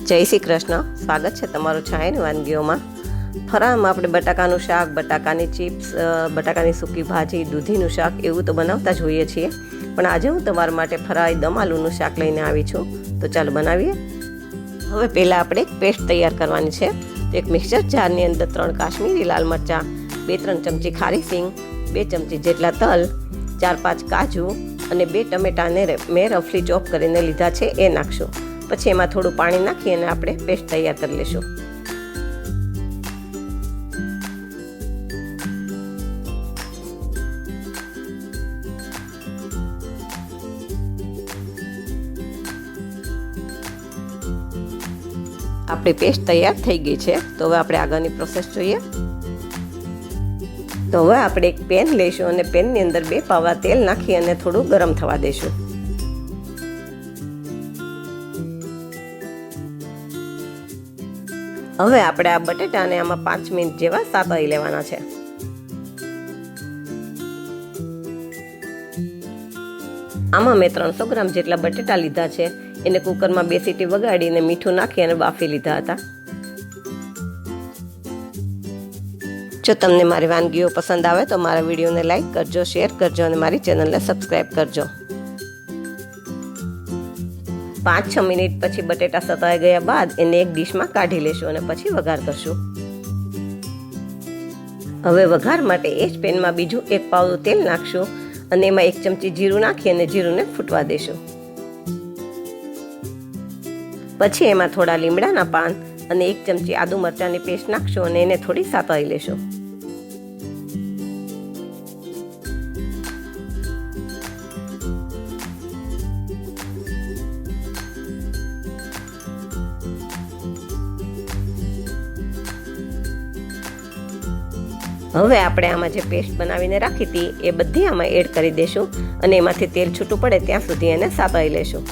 જય શ્રી કૃષ્ણ. સ્વાગત છે તમારું છાયાની વાનગીઓમાં. ફરાળમાં આપણે બટાકાનું શાક, બટાકાની ચિપ્સ, બટાકાની સૂકી ભાજી, દૂધીનું શાક એવું તો બનાવતા જ હોઈએ છીએ, પણ આજે હું તમારા માટે ફરાળી દમ આલુનું શાક લઈને આવી છું. તો ચાલો બનાવીએ. હવે પહેલાં આપણે એક પેસ્ટ તૈયાર કરવાની છે. તો એક મિક્સર જારની અંદર 3 કાશ્મીરી લાલ મરચાં, 2-3 ચમચી ખારી સિંગ, 2 ચમચી જેટલા તલ, 4-5 કાજુ અને 2 ટમેટાને મેં રફલી ચોપ કરીને લીધા છે એ નાખશું. પછી એમાં થોડું પાણી નાખી અને આપણે પેસ્ટ તૈયાર કરી લઈશું. આપણી પેસ્ટ તૈયાર થઈ ગઈ છે. તો હવે આપણે આગળની પ્રોસેસ જોઈએ. તો હવે આપણે એક પેન લઈશું અને પેનની અંદર 2 પાવડા તેલ નાખી અને થોડું ગરમ થવા દઈશું. હવે આપણે આ બટેટાને આમાં 5 મિનિટ જેવા સાતળી લેવાના છે. આમાં મેં 300 ગ્રામ જેટલા બટેટા લીધા છે. એને કુકરમાં 2 સીટી વગાડીને મીઠું નાખી અને બાફી લીધા હતા. જો તમને મારી વાનગીઓ પસંદ આવે તો મારા વિડીયોને લાઈક કરજો, શેર કરજો અને મારી ચેનલને સબસ્ક્રાઈબ કરજો. 5-6 મિનિટ પછી બટેટા સતળાઈ ગયા બાદ એને એક ડીશમાં કાઢી લેશું અને પછી વઘાર કરશું. હવે વઘાર માટે એ જ પેનમાં બીજું 1 પાવડું તેલ નાખશું અને એમાં 1 ચમચી જીરું નાખી અને જીરુંને ફૂટવા દેશું. પછી એમાં થોડા લીમડાના પાન અને 1 ચમચી આદુ મરચાંની પેસ્ટ નાખશું અને એને થોડી સાતળી લેશું. હવે આપણે આમાં જે પેસ્ટ બનાવીને રાખી હતી એ બધી આમાં એડ કરી દેશું અને એમાંથી તેલ છૂટું પડે ત્યાં સુધી એને સાતળી લેશું.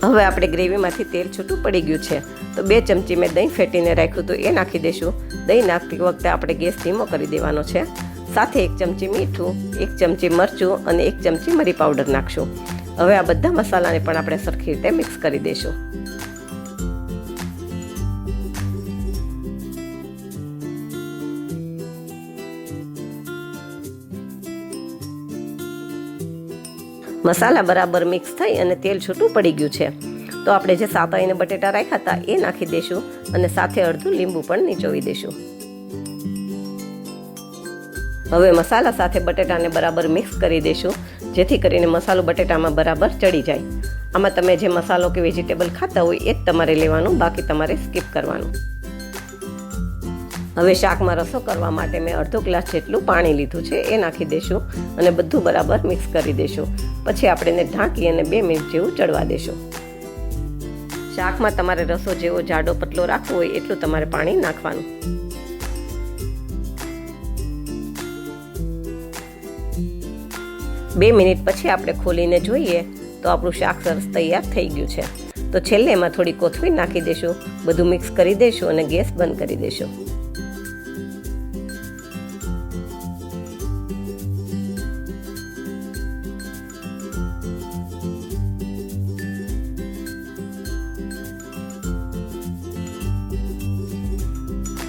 હવે આપણે ગ્રેવીમાંથી તેલ છૂટું પડી ગયું છે. તો 2 ચમચી મેં દહીં ફેટીને રાખ્યું તો એ નાખી દઈશું. દહીં નાખતી વખતે આપણે ગેસ ધીમો કરી દેવાનો છે. સાથે 1 ચમચી મીઠું, 1 ચમચી મરચું અને 1 ચમચી મરી પાવડર નાખશું. હવે આ બધા મસાલાને પણ આપણે સરખી રીતે મિક્સ કરી દઈશું. મસાલા બરાબર મિક્સ થઈ અને તેલ છૂટું પડી ગયું છે. તો આપણે જે સાતળીને બટેટા રાખ્યા હતા એ નાખી દઈશું અને સાથે અડધું લીંબુ પણ નીચોવી દઈશું. હવે મસાલા સાથે બટેટાને બરાબર મિક્સ કરી દઈશું જેથી કરીને મસાલો બટેટામાં બરાબર ચડી જાય. આમાં તમે જે મસાલો કે વેજીટેબલ ખાતા હોય એ જ તમારે લેવાનું, બાકી તમારે સ્કીપ કરવાનું. હવે શાકમાં રસો કરવા માટે મેં અડધો ગ્લાસ જેટલું પાણી લીધું છે એ નાખી દઈશું અને બધું બરાબર મિક્સ કરી દઈશું. પછી આપણે એને ઢાંકી અને 2 મિનિટ જેવું ચડવા દઈશું. શાકમાં તમારે રસો જેવો જાડો પતલો રાખવો હોય એટલું તમારે પાણી નાખવાનું. બે મિનિટ પછી આપણે ખોલીને જોઈએ તો આપણું શાક સરસ તૈયાર થઈ ગયું છે. તો છેલ્લે એમાં થોડી કોથમીર નાખી દઈશું, બધું મિક્સ કરી દઈશું અને ગેસ બંધ કરી દઈશું.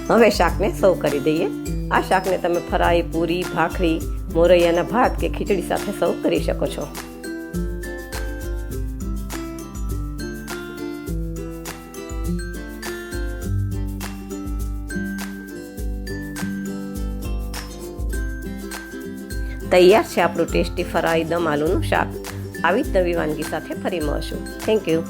હવે શાકને સર્વ કરી દઈએ. આ શાકને તમે ફરાળી પૂરી, ભાખરી, મોરૈયાના ભાત કે ખીચડી સાથે સર્વ કરી શકો છો. તૈયાર છે આપણું ટેસ્ટી ફરાળી દમ આલુનું શાક. આવી જ નવી વાનગી સાથે ફરી મળશું. Thank you.